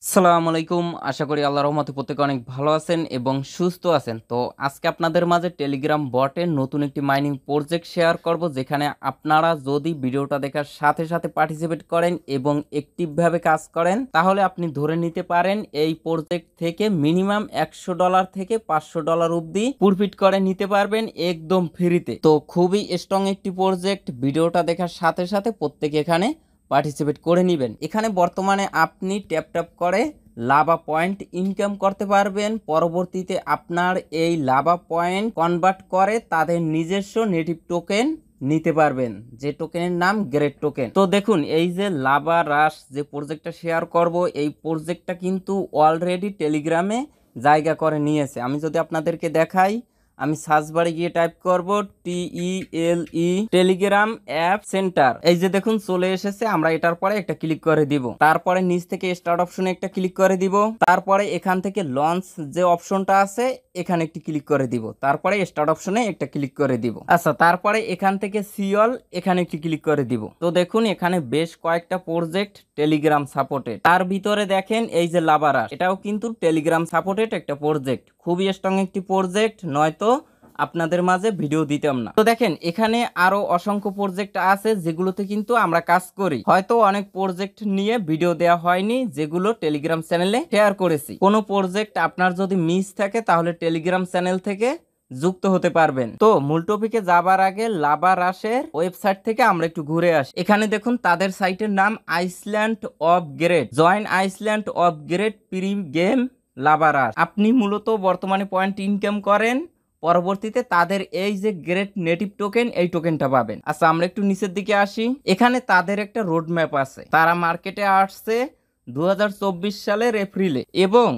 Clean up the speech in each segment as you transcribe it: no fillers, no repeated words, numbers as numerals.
আসসালামু আলাইকুম। আশা করি আল্লাহর রহমতে প্রত্যেকে অনেক ভালো আছেন এবং সুস্থ আছেন। তো আজকে আপনাদের মাঝে টেলিগ্রাম বটের নতুন একটি মাইনিং প্রজেক্ট শেয়ার করব, যেখানে আপনারা যদি ভিডিওটা দেখার সাথে সাথে পার্টিসিপেট করেন এবং অ্যাক্টিভভাবে কাজ করেন, তাহলে আপনি ধরে নিতে পারেন এই প্রজেক্ট থেকে মিনিমাম $100 থেকে $500 অবধি প্রফিট করে নিতে পারবেন একদম ফ্রিতে। তো খুবই স্ট্রং একটি প্রজেক্ট। ভিডিওটা দেখার সাথে সাথে প্রত্যেকে এখানে পার্টিসিপেট করে নেবেন। এখানে বর্তমানে আপনি ট্যাপ ট্যাপ করে লাভা পয়েন্ট ইনকাম করতে পারবেন। পরবর্তীতে আপনার এই লাভা পয়েন্ট কনভার্ট করে তাদের নিজস্ব নেটিভ টোকেন নিতে পারবেন, যে টোকেনের নাম গ্রেট টোকেন। তো দেখুন, এই যে লাভা রাশ যে প্রজেক্টটা শেয়ার করব, এই প্রজেক্টটা কিন্তু অলরেডি টেলিগ্রামে জায়গা করে নিয়েছে। আমি যদি আপনাদেরকে দেখাই, আমি সার্চ বারে গিয়ে টাইপ করব TELE টেলিগ্রাম অ্যাপ সেন্টার। এই যে দেখুন চলে এসেছে। আমরা এটার পরে একটা ক্লিক করে দিব। তারপরে নিচ থেকে স্টার্ট অপশনে একটা ক্লিক করে দিব। তারপরে এখান থেকে লঞ্চ যে অপশনটা আছে এখানে একটি ক্লিক করে দিব। তারপরে স্টার্ট অপশনে একটা ক্লিক করে দিব। আচ্ছা, তারপরে এখান থেকে সিওল এখানে একটি ক্লিক করে দিব। তো দেখুন এখানে বেশ কয়েকটা প্রজেক্ট টেলিগ্রাম সাপোর্টেড। তার ভিতরে দেখেন এই যে লাভারাস, এটাও কিন্তু টেলিগ্রাম সাপোর্টেড একটা প্রজেক্ট। খুবই স্ট্রং একটি প্রজেক্ট, নয়তো আপনাদের মাঝে ভিডিও দিতাম না। তো দেখেন এখানে আরো অসংখ্য প্রজেক্ট আছে যেগুলোতে কিন্তু আমরা কাজ করি। হয়তো অনেক প্রজেক্ট নিয়ে ভিডিও দেওয়া হয়নি, যেগুলো টেলিগ্রাম চ্যানেলে শেয়ার করেছি। কোনো প্রজেক্ট আপনার যদি মিস থাকে তাহলে টেলিগ্রাম চ্যানেল থেকে যুক্ত হতে পারবেন। তো মূল টপিকে যাবার আগে লাভা রাশের ওয়েবসাইট থেকে আমরা একটু ঘুরে আসি। এখানে দেখুন তাদের সাইটের নাম Iceland of great. Join Iceland of great pre game lava rush. আপনি মূলত বর্তমানে পয়েন্ট ইনকাম করেন, পরবর্তীতে তাদের এই যে গ্রেট নেটিভ টোকেন, এই টোকেনটা পাবেন। আচ্ছা, আমরা একটু নিচের দিকে আসি। এখানে তাদের একটা রোড ম্যাপ আছে। তারা মার্কেটে আসছে 2024 সালের এপ্রিলে, এবং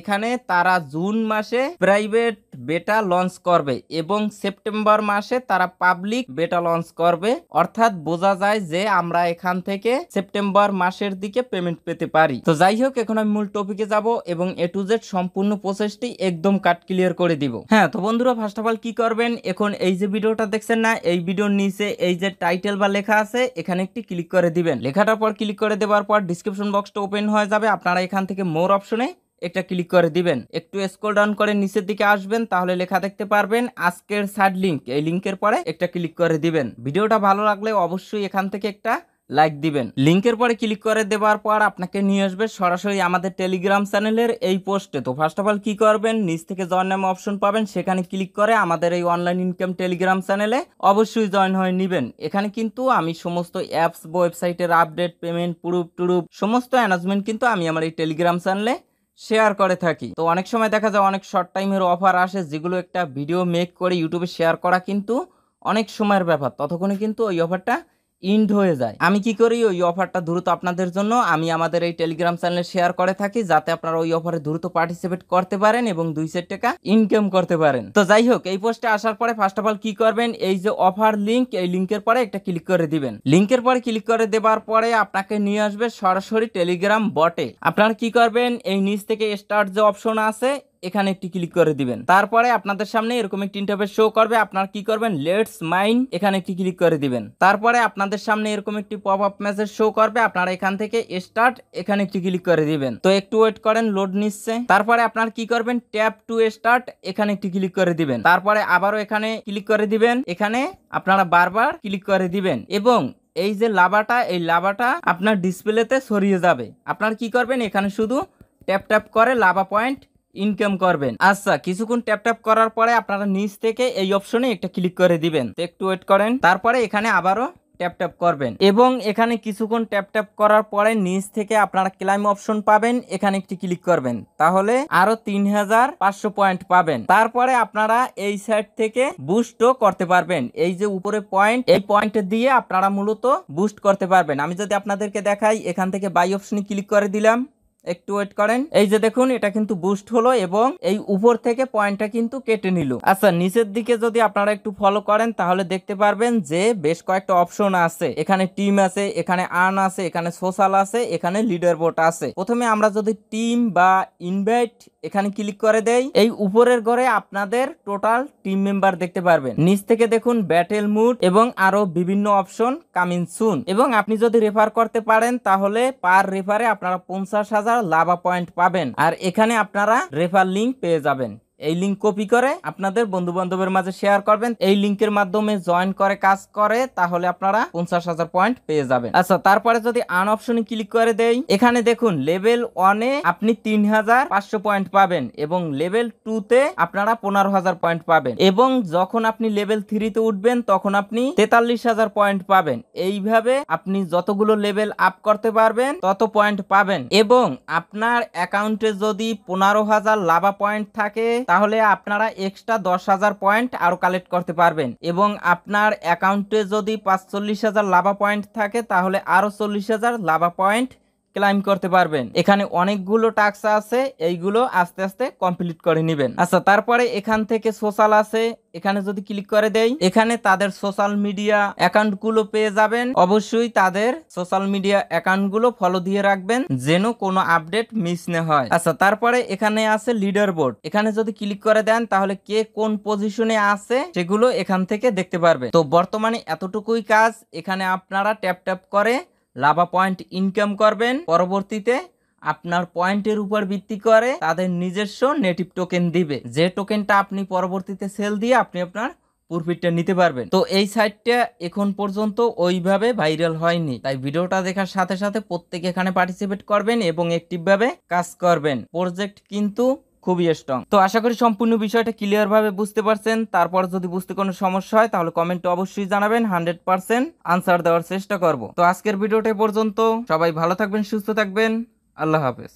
এখানে তারা জুন মাসে প্রাইভেট বেটা লঞ্চ করবে এবং সেপ্টেম্বর মাসে তারা পাবলিক বেটা লঞ্চ করবে। অর্থাৎ বোঝা যায় যে আমরা এখান থেকে সেপ্টেম্বর মাসের দিকে পেমেন্ট পেতে পারি। তো যাই হোক, এখন আমি মূল টপিকে যাব এবং A to Z সম্পূর্ণ প্রসেসটি একদম কাট ক্লিয়ার করে দিব। হ্যাঁ, তো বন্ধুরা ফার্স্ট অফ অল কি করবেন, এখন এই যে ভিডিওটা দেখছেন না, এই ভিডিওর নিচে এই যে টাইটেল বা লেখা আছে এখানে একটি ক্লিক করে দিবেন। লেখাটার পর ক্লিক করে দেওয়ার পর ডিসক্রিপশন বক্সটা ওপেন হয়ে যাবে। আপনারা এখান থেকে মোর অপশনে একটা ক্লিক করে দিবেন। একটু স্ক্রল ডাউন করে নিচের দিকে আসবেন, তাহলে লেখা দেখতে পারবেন আজকের সাইড লিংক। এই লিংকের পরে একটা ক্লিক করে দিবেন। ভিডিওটা ভালো লাগলে অবশ্যই এখান থেকে একটা লাইক দিবেন। লিংকের পরে ক্লিক করে দেওয়ার পর আপনাকে নিয়ে আসবে সরাসরি আমাদের টেলিগ্রাম চ্যানেলের এই পোস্টে। তো ফার্স্ট অফ অল কি করবেন, নিচ থেকে জয়েন নামে অপশন পাবেন, সেখানে ক্লিক করে আমাদের এই অনলাইন ইনকাম টেলিগ্রাম চ্যানেলে অবশ্যই জয়েন হয়ে নেবেন। এখানে কিন্তু আমি সমস্ত অ্যাপস, ওয়েবসাইটের আপডেট, পেমেন্ট, প্রুফ টুরুফ সমস্ত অ্যানাউন্সমেন্ট কিন্তু আমি আমার এই টেলিগ্রাম চ্যানেলে শেয়ার করে থাকি। তো অনেক সময় দেখা যায় অনেক শর্ট টাইমের অফার আসে, যেগুলো একটা ভিডিও মেক করে ইউটিউবে শেয়ার করা কিন্তু অনেক সময়ের ব্যাপার। ততক্ষণে কিন্তু ওই অফারটা ইন্ড হয়ে যায়। আমি কি করি, ওই অফারটা দ্রুত আপনাদের জন্য আমি আমাদের এই টেলিগ্রাম চ্যানেলে শেয়ার করে থাকি, যাতে আপনারা ওই অফারে দ্রুত পার্টিসিপেট করতে পারেন এবং 2 টাকা ইনকাম করতে পারেন। তো যাই হোক, এই পোস্টে আসার পরে ফার্স্ট অফ অল কি করবেন, এই যে অফার লিংক, এই লিংকের পরে একটা ক্লিক করে দিবেন। লিংকের পরে ক্লিক করে দেওয়ার পরে আপনাকে নিয়ে আসবে সরাসরি টেলিগ্রাম বটে। আপনারা কি করবেন, এই নিচ থেকে স্টার্ট যে অপশন আছে এখানে একটি ক্লিক করে দিবেন। তারপরে আপনাদের সামনে এরকম একটি ইন্টারফেস শো করবে। আপনারা কি করবেন, লেটস মাইন এখানে একটি ক্লিক করে দিবেন। তারপরে আপনাদের সামনে এরকম একটি পপ আপ মেসেজ শো করবে। আপনারা এখান থেকে স্টার্ট এখানে একটি ক্লিক করে দিবেন। তো একটু ওয়েট করেন, লোড নিচ্ছে। তারপরে আপনারা কি করবেন, ট্যাপ টু স্টার্ট এখানে একটি ক্লিক করে দিবেন। তারপরে আবারও এখানে ক্লিক করে দিবেন। এখানে আপনারা বারবার ক্লিক করে দিবেন এবং এই যে লাভাটা, এই লাভাটা আপনার ডিসপ্লেতে ছড়িয়ে যাবে। আপনারা কি করবেন, এখানে শুধু ট্যাপ ট্যাপ করে লাভা পয়েন্ট ইনকাম করবেন। আচ্ছা, কিছুক্ষণ ট্যাপ ট্যাপ করার পরে আপনারা নিচ থেকে এই অপশনে একটা ক্লিক করে দিবেন। তো একটু ওয়েট করেন। তারপরে এখানে আবারও ট্যাপ ট্যাপ করবেন এবং এখানে কিছুক্ষণ ট্যাপ ট্যাপ করার পরে নিচ থেকে আপনারা ক্লাইম অপশন পাবেন, এখানে একটি ক্লিক করবেন। তাহলে আরো 3500 পয়েন্ট পাবেন। তারপরে আপনারা এই সাইড থেকে বুস্টও করতে পারবেন। এই যে উপরে পয়েন্ট, এই পয়েন্ট দিয়ে আপনারা মূলত বুস্ট করতে পারবেন। আমি যদি আপনাদেরকে দেখাই, এখান থেকে বাই অপশনে ক্লিক করে দিলাম। একটু ওয়েট করেন। এই যে দেখুন, এটা কিন্তু বুস্ট হলো এবং এই উপর থেকে পয়েন্টটা কিন্তু কেটে নিল। আচ্ছা, নিচের দিকে যদি আপনারা একটু ফলো করেন তাহলে দেখতে পারবেন যে বেশ কয়েকটা অপশন আছে। এখানে টিম আছে, এখানে আর্ন আছে, এখানে সোশ্যাল আছে, এখানে লিডার বোর্ড আছে। প্রথমে আমরা যদি টিম বা ইনভাইট এখানে ক্লিক করে দেই, এই উপরের ঘরে আপনাদের টোটাল টিম মেম্বার দেখতে পারবেন। নিচ থেকে দেখুন ব্যাটেল মুড এবং আরো বিভিন্ন অপশন কামিং সুন। এবং আপনি যদি রেফার করতে পারেন তাহলে পার রেফারে আপনারা 50,000 5000 লাভা পয়েন্ট পাবেন। আর এখানে আপনারা রেফার লিংক পেয়ে যাবেন। এই লিঙ্ক কপি করে আপনাদের বন্ধু বান্ধবের মাঝে শেয়ার করবেন। এই লিঙ্কের মাধ্যমে জয়েন করে কাজ করে তাহলে আপনারা 50,000 পয়েন্ট পেয়ে যাবেন। আচ্ছা, তারপরে যদি আন অপশনে ক্লিক করে দেই, এখানে দেখুন লেভেল 1 এ আপনি 3500 পয়েন্ট পাবেন এবং লেভেল 2 তে আপনারা 15,000 পয়েন্ট পাবেন এবং যখন আপনি লেভেল 3 তে উঠবেন তখন আপনি 43,000 পয়েন্ট পাবেন। এইভাবে আপনি যতগুলো লেভেল আপ করতে পারবেন তত পয়েন্ট পাবেন এবং আপনার অ্যাকাউন্টে যদি 15,000 লাভা পয়েন্ট থাকে তাহলে আপনারা এক্সট্রা 10,000 পয়েন্ট আরো কালেক্ট করতে পারবেন এবং আপনার অ্যাকাউন্টে যদি 45,000 লাভা পয়েন্ট থাকে তাহলে আরো 40,000 লাভা পয়েন্ট ক্লাইম করতে পারবেন। এখানে অনেকগুলো টাস্ক আছে, এইগুলো আস্তে আস্তে কমপ্লিট করে নেবেন। আচ্ছা, তারপরে এখান থেকে সোশ্যাল আছে, এখানে যদি ক্লিক করে দেই এখানে তাদের সোশ্যাল মিডিয়া অ্যাকাউন্ট গুলো পেয়ে যাবেন। অবশ্যই তাদের সোশ্যাল মিডিয়া অ্যাকাউন্ট গুলো ফলো দিয়ে রাখবেন যেন কোনো আপডেট মিস না হয়। আচ্ছা, তারপরে এখানে আছে লিডার বোর্ড, এখানে যদি ক্লিক করে দেন তাহলে কে কোন পজিশনে আছে সেগুলো এখান থেকে দেখতে পারবে। তো বর্তমানে এতটুকুই কাজ। এখানে আপনারা ট্যাপ ট্যাপ করে লাভা পয়েন্ট ইনকাম করবেন। পরবর্তীতে আপনার পয়েন্টের উপর ভিত্তি করে তাদের নিজস্ব নেটিভ টোকেন দিবে, যে টোকেনটা আপনি পরবর্তীতে সেল দিয়ে আপনি আপনার প্রফিটটা নিতে পারবেন। তো এই সাইটটা এখন পর্যন্ত ওইভাবে ভাইরাল হয়নি, তাই ভিডিওটা দেখার সাথে সাথে প্রত্যেকে এখানে পার্টিসিপেট করবেন এবং অ্যাক্টিভ ভাবে কাজ করবেন। প্রজেক্ট কিন্তু খুবই স্ট্রং। তো আশা করি সম্পূর্ণ বিষয়টা ক্লিয়ার ভাবে বুঝতে পারছেন। তারপর যদি বুঝতে কোনো সমস্যা হয় তাহলে কমেন্টে অবশ্যই জানাবেন, 100% আনসার দেওয়ার চেষ্টা করব। তো আজকের ভিডিওটা পর্যন্ত, সবাই ভালো থাকবেন, সুস্থ থাকবেন, আল্লাহ হাফেজ।